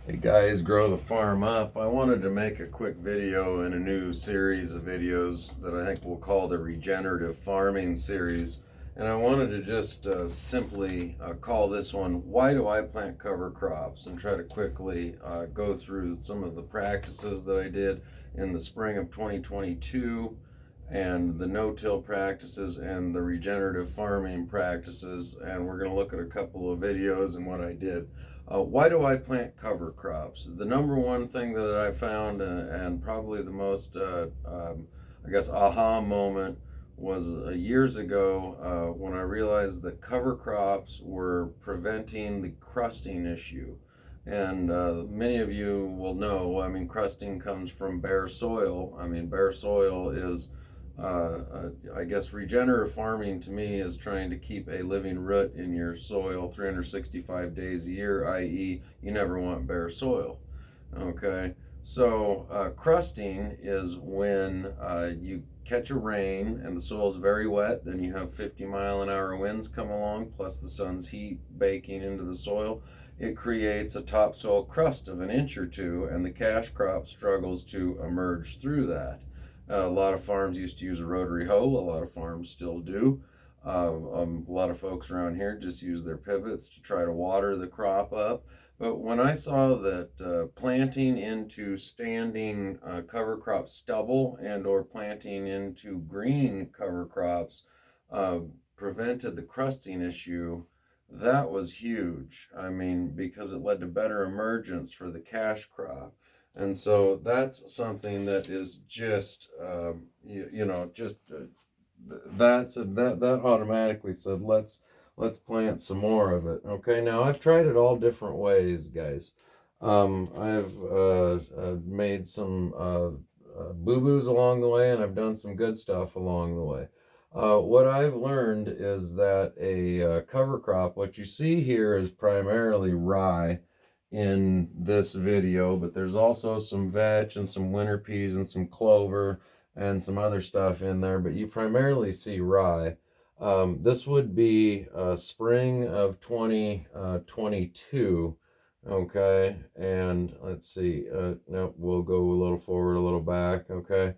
Hey guys, Grow the Farm Up. I wanted to make a quick video in a new series of videos that I think we'll call the Regenerative Farming series. And I wanted to just simply call this one, Why Do I Plant Cover Crops? And try to quickly go through some of the practices that I did in the spring of 2022 and the no-till practices and the regenerative farming practices. And we're going to look at a couple of videos and what I did. Why do I plant cover crops? The number one thing that I found, and probably the most, I guess, aha moment was years ago when I realized that cover crops were preventing the crusting issue. And many of you will know, I mean, crusting comes from bare soil. I mean, bare soil is I guess regenerative farming to me is trying to keep a living root in your soil 365 days a year, i.e., you never want bare soil. Okay, so crusting is when you catch a rain and the soil is very wet, then you have 50-mile-an-hour winds come along, plus the sun's heat baking into the soil. It creates a topsoil crust of an inch or two, and the cash crop struggles to emerge through that. A lot of farms used to use a rotary hoe. A lot of farms still do. A lot of folks around here just use their pivots to try to water the crop up. But when I saw that planting into standing cover crop stubble and or planting into green cover crops uh, prevented the crusting issue, that was huge. I mean, because it led to better emergence for the cash crop. And so that's something that is just, that automatically said, let's plant some more of it. Okay, now I've tried it all different ways, guys. I've made some boo-boos along the way, and I've done some good stuff along the way. What I've learned is that a cover crop, what you see here is primarily rye in this video, but there's also some vetch and some winter peas and some clover and some other stuff in there, but you primarily see rye. This would be spring of 2022. Okay, and let's see, no, we'll go a little forward, a little back. Okay,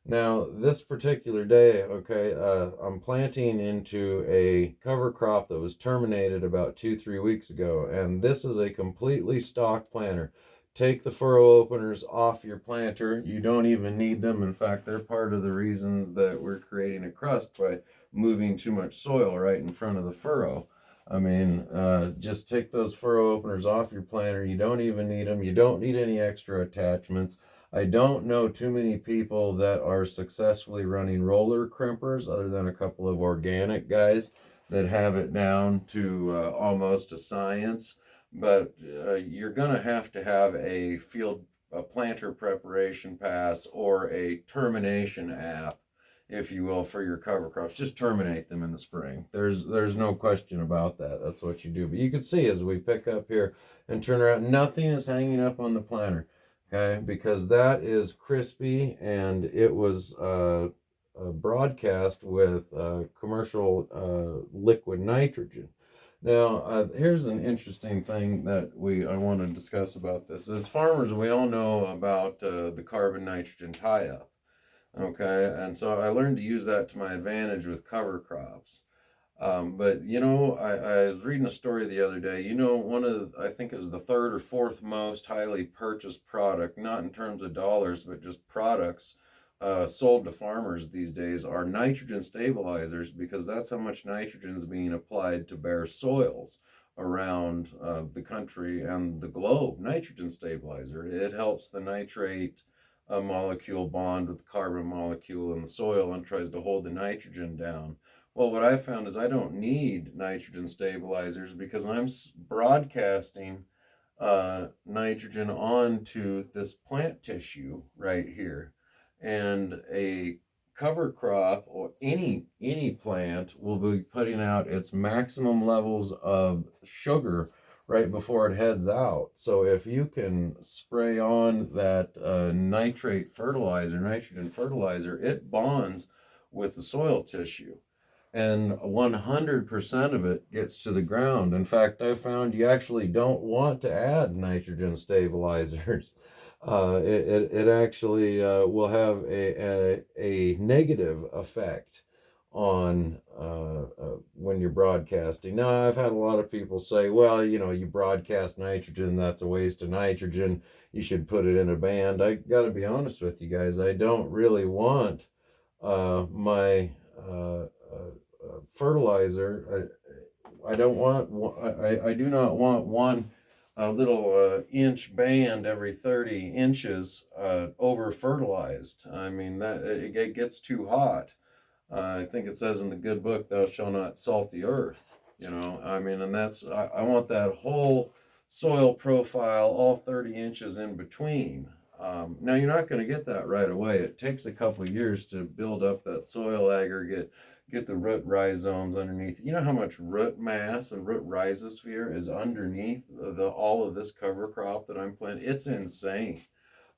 now this particular day, okay, I'm planting into a cover crop that was terminated about 2-3 weeks ago, and this is a completely stock planter. Take the furrow openers off your planter. You don't even need them. In fact, they're part of the reasons that we're creating a crust by moving too much soil right in front of the furrow. I mean, just take those furrow openers off your planter. You don't even need them. You don't need any extra attachments. I don't know too many people that are successfully running roller crimpers other than a couple of organic guys that have it down to almost a science. But you're going to have a planter preparation pass or a termination app, if you will, for your cover crops. Just terminate them in the spring. There's no question about that. That's what you do. But you can see as we pick up here and turn around, nothing is hanging up on the planter. Okay, because that is crispy, and it was broadcast with commercial liquid nitrogen. Now, here's an interesting thing that I want to discuss about this. As farmers, we all know about the carbon nitrogen tie-up. Okay, and so I learned to use that to my advantage with cover crops. But I was reading a story the other day. I think it was the third or fourth most highly purchased product, not in terms of dollars, but just products sold to farmers these days, are nitrogen stabilizers, because that's how much nitrogen is being applied to bare soils around the country and the globe. Nitrogen stabilizer. It helps the nitrate molecule bond with the carbon molecule in the soil and tries to hold the nitrogen down. Well, what I found is I don't need nitrogen stabilizers because I'm broadcasting nitrogen onto this plant tissue right here. And a cover crop or any plant will be putting out its maximum levels of sugar right before it heads out. So if you can spray on that nitrogen fertilizer, it bonds with the soil tissue. and 100% of it gets to the ground. In fact, I found you actually don't want to add nitrogen stabilizers. It actually will have a negative effect on when you're broadcasting. Now, I've had a lot of people say, well, you broadcast nitrogen, that's a waste of nitrogen. You should put it in a band. I got to be honest with you guys. I don't really want my fertilizer. I don't want. I do not want one little inch band every 30 inches over fertilized. I mean that it gets too hot. I think it says in the good book, "Thou shalt not salt the earth." I mean, and that's I want that whole soil profile, all 30 inches in between. Now, you're not going to get that right away. It takes a couple of years to build up that soil aggregate, get the root rhizomes underneath. You know how much root mass and root rhizosphere is underneath all of this cover crop that I'm planting? It's insane.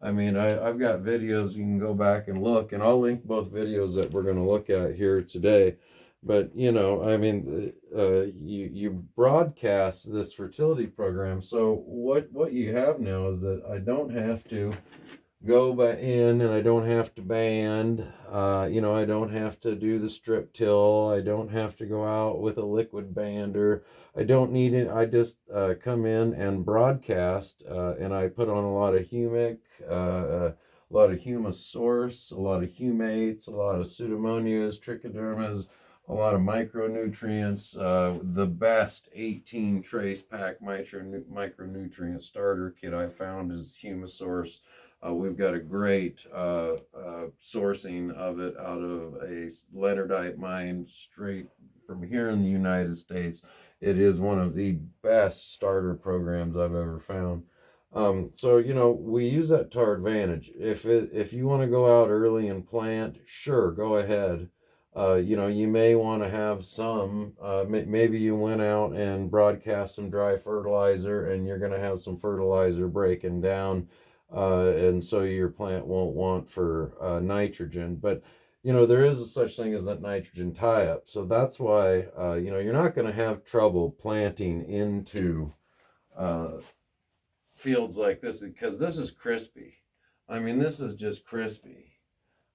I mean, I've got videos you can go back and look, and I'll link both videos that we're going to look at here today. But, I mean, you broadcast this fertility program. So what you have now is that I don't have to go in, and I don't have to band, I don't have to do the strip till, I don't have to go out with a liquid bander, I don't need it. I just come in and broadcast, and I put on a lot of humic, a lot of humus source, a lot of humates, a lot of pseudomonas, trichodermas, a lot of micronutrients, the best 18 trace pack micronutrient starter kit I found is Humasource. We've got a great sourcing of it out of a leonardite mine straight from here in the United States. It is one of the best starter programs I've ever found. So we use that to our advantage. If you want to go out early and plant, sure, go ahead. You may want to have some, maybe you went out and broadcast some dry fertilizer, and you're going to have some fertilizer breaking down, and so your plant won't want for nitrogen. But there is a such thing as that nitrogen tie-up. So that's why you're not going to have trouble planting into fields like this, because this is crispy. I mean, this is just crispy,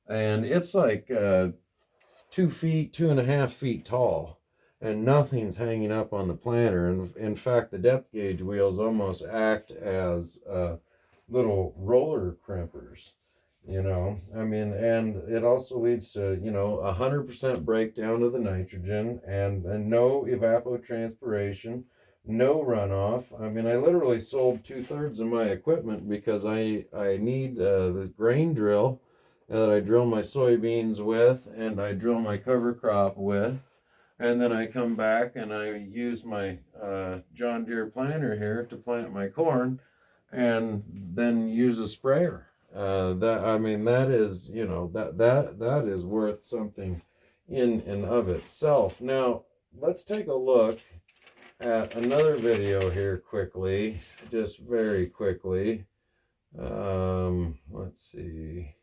and it's like 2.5 feet tall, and nothing's hanging up on the planter. And in fact, the depth gauge wheels almost act as little roller crimpers. I mean, and it also leads to 100% breakdown of the nitrogen, and no evapotranspiration, no runoff. I mean, I literally sold 2/3 of my equipment because I need this grain drill that I drill my soybeans with, and I drill my cover crop with, and then I come back and I use my John Deere planter here to plant my corn, and then use a sprayer. That is that is worth something in and of itself. Now let's take a look at another video here quickly, just very quickly. Let's see.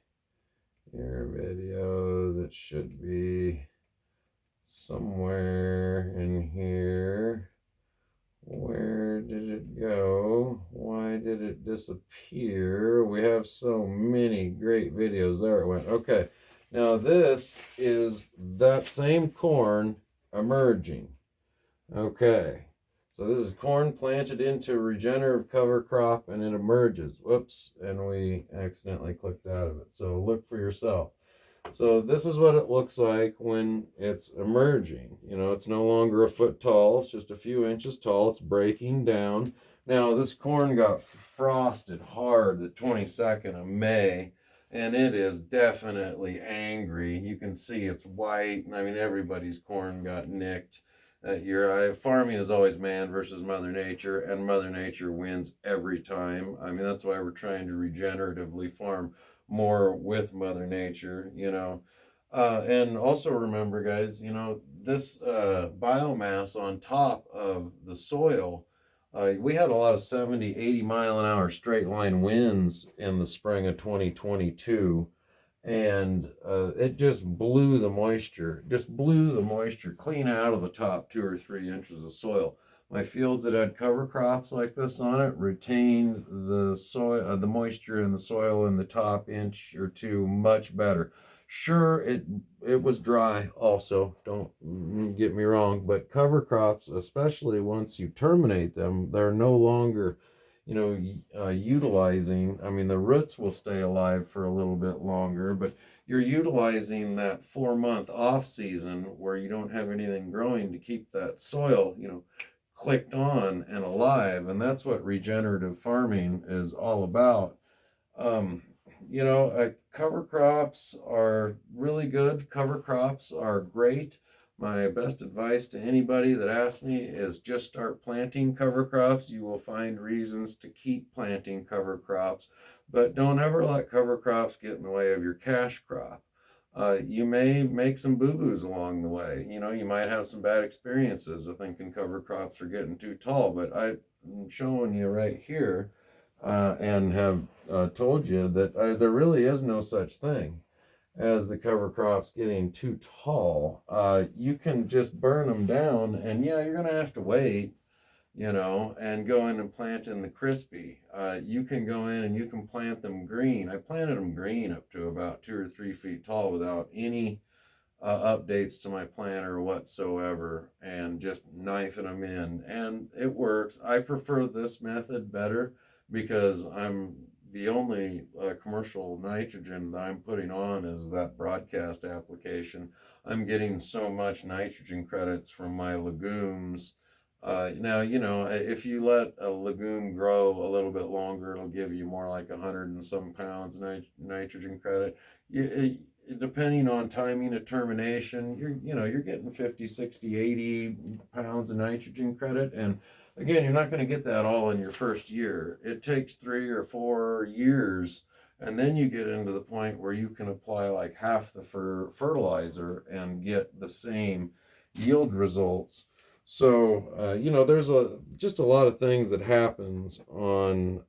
Your videos, it should be somewhere in here. Where did it go? Why did it disappear? We have so many great videos. There it went. Okay, now this is that same corn emerging. Okay, so this is corn planted into a regenerative cover crop, and it emerges. Whoops, and we accidentally clicked out of it. So look for yourself. So this is what it looks like when it's emerging. It's no longer a foot tall. It's just a few inches tall. It's breaking down. Now, this corn got frosted hard the 22nd of May, and it is definitely angry. You can see it's white. I mean, everybody's corn got nicked that year. Farming is always man versus Mother Nature, and Mother Nature wins every time. I mean, that's why we're trying to regeneratively farm more with Mother Nature, and also remember, guys, this biomass on top of the soil, we had a lot of 70, 80 mile an hour straight line winds in the spring of 2022, and it just blew the moisture, clean out of the top 2 or 3 inches of soil. My fields that had cover crops like this on it retained the soil, the moisture in the soil in the top inch or two much better. Sure, it was dry also, don't get me wrong, but cover crops, especially once you terminate them, they're no longer, utilizing. I mean, the roots will stay alive for a little bit longer, but you're utilizing that 4 month off season where you don't have anything growing to keep that soil, clicked on and alive. And that's what regenerative farming is all about. Um, Cover crops are really good. Cover crops are great. My best advice to anybody that asks me is just start planting cover crops. You will find reasons to keep planting cover crops, but don't ever let cover crops get in the way of your cash crop. You may make some boo-boos along the way. You might have some bad experiences of thinking cover crops are getting too tall, but I'm showing you right here and have told you that there really is no such thing as the cover crops getting too tall. You can just burn them down, and yeah, you're going to have to wait, and go in and plant in the crispy. You can go in and you can plant them green. I planted them green up to about 2 or 3 feet tall without any updates to my planter whatsoever, and just knifing them in, and it works. I prefer this method better because I'm the only commercial nitrogen that I'm putting on is that broadcast application. I'm getting so much nitrogen credits from my legumes. Now, if you let a legume grow a little bit longer, it'll give you more like 100 and some pounds nitrogen credit. Depending on timing of termination, you're getting 50, 60, 80 pounds of nitrogen credit. And again, you're not going to get that all in your first year. It takes 3 or 4 years, and then you get into the point where you can apply like half the fertilizer and get the same yield results. So there's just a lot of things that happens on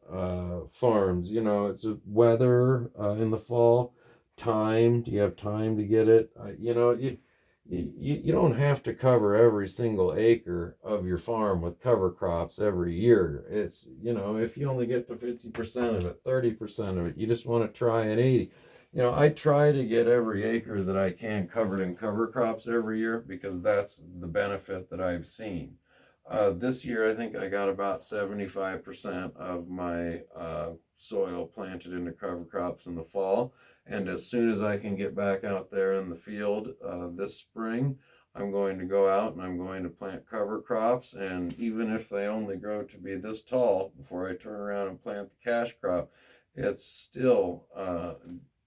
farms. It's weather in the fall. Time, do you have time to get it? You don't have to cover every single acre of your farm with cover crops every year. It's, if you only get to 50% of it, 30% of it, you just want to try an 80. I try to get every acre that I can covered in cover crops every year because that's the benefit that I've seen. This year, I think I got about 75% of my soil planted into cover crops in the fall. And as soon as I can get back out there in the field this spring, I'm going to go out and I'm going to plant cover crops. And even if they only grow to be this tall before I turn around and plant the cash crop, it's still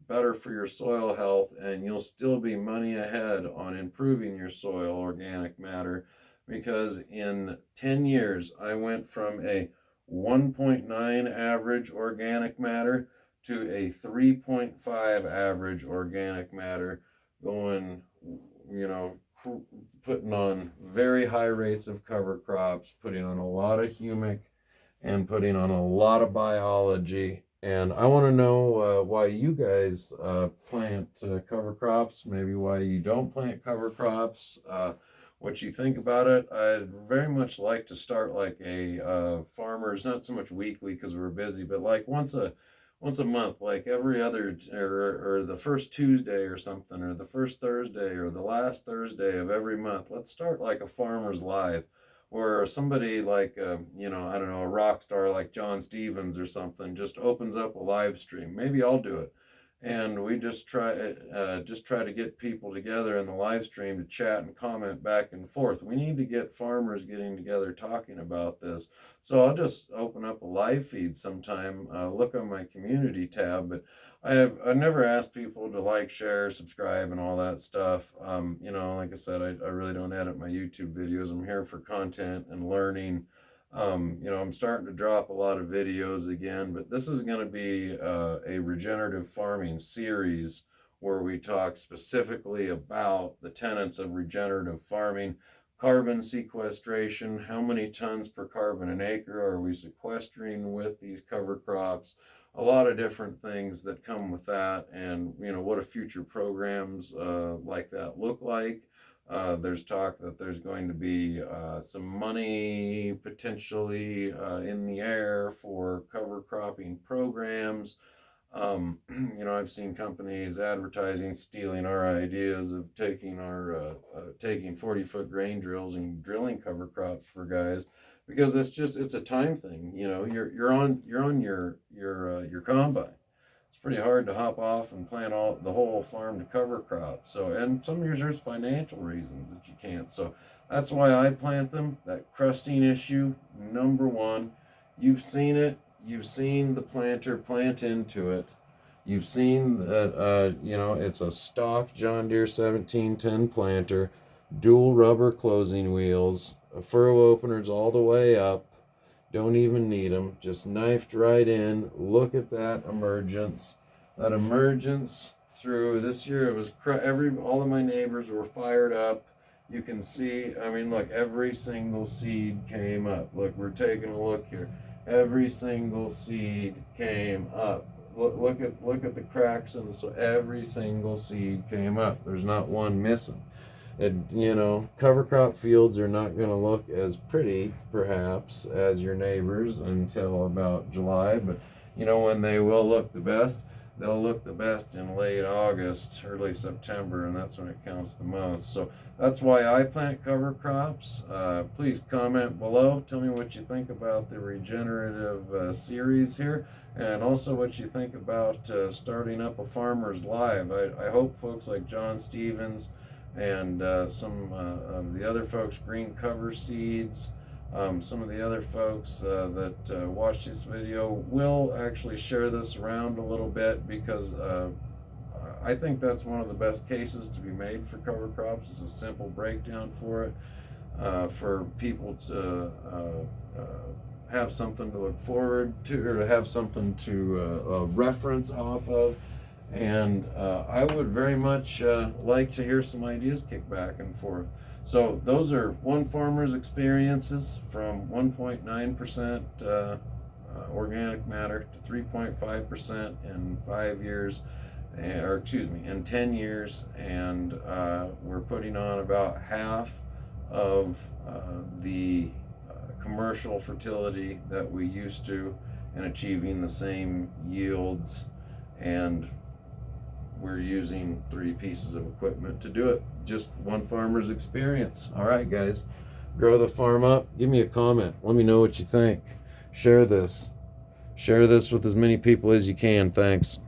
better for your soil health, and you'll still be money ahead on improving your soil organic matter, because in 10 years I went from a 1.9 average organic matter to a 3.5 average organic matter, going, putting on very high rates of cover crops, putting on a lot of humic, and putting on a lot of biology. And I want to know why you guys plant cover crops, maybe why you don't plant cover crops, what you think about it. I'd very much like to start like a farmers, not so much weekly because we're busy, but like once a month, like every other, or the first Tuesday or something, or the first Thursday or the last Thursday of every month. Let's start like a farmer's live, where somebody like, I don't know, a rock star like John Stevens or something just opens up a live stream. Maybe I'll do it. And we just try to get people together in the live stream to chat and comment back and forth. We need to get farmers getting together talking about this. So I'll just open up a live feed sometime, look on my community tab, but I've never asked people to like, share, subscribe, and all that stuff. Like I said, I really don't edit my YouTube videos. I'm here for content and learning. I'm starting to drop a lot of videos again, but this is going to be a regenerative farming series where we talk specifically about the tenets of regenerative farming. Carbon sequestration, how many tons per carbon an acre are we sequestering with these cover crops? a lot of different things that come with that, and what do future programs like that look like. There's talk that there's going to be some money potentially in the air for cover cropping programs. I've seen companies advertising stealing our ideas of taking 40-foot grain drills and drilling cover crops for guys, because it's a time thing. You're on your combine. It's pretty hard to hop off and plant the whole farm to cover crops. So, and some years there's financial reasons that you can't. So that's why I plant them. That crusting issue, number one. You've seen it. You've seen the planter plant into it. You've seen that, it's a stock John Deere 1710 planter, dual rubber closing wheels, furrow openers all the way up. Don't even need them. Just knifed right in. Look at that emergence. That emergence through this year, it was all of my neighbors were fired up. You can see, look, every single seed came up. Look, we're taking a look here. Every single seed came up. Look at the cracks in the soil. Every single seed came up. There's not one missing. Cover crop fields are not going to look as pretty, perhaps, as your neighbors until about July. But, when they will look the best, they'll look the best in late August, early September, and that's when it counts the most. So that's why I plant cover crops. Please comment below. Tell me what you think about the regenerative series here, and also what you think about starting up a Farmer's Live. I hope folks like John Stevens and some of the other folks, Green Cover Seeds, some of the other folks that watch this video will actually share this around a little bit, because I think that's one of the best cases to be made for cover crops. It's a simple breakdown for it, for people to have something to look forward to, or to have something to reference off of. And I would very much like to hear some ideas kicked back and forth. So those are one farmer's experiences, from 1.9% organic matter to 3.5% in 5 years, in 10 years. And we're putting on about half of the commercial fertility that we used to, and achieving the same yields, and we're using 3 pieces of equipment to do it. Just one farmer's experience. All right, guys, grow the farm up. Give me a comment. Let me know what you think. Share this with as many people as you can. Thanks.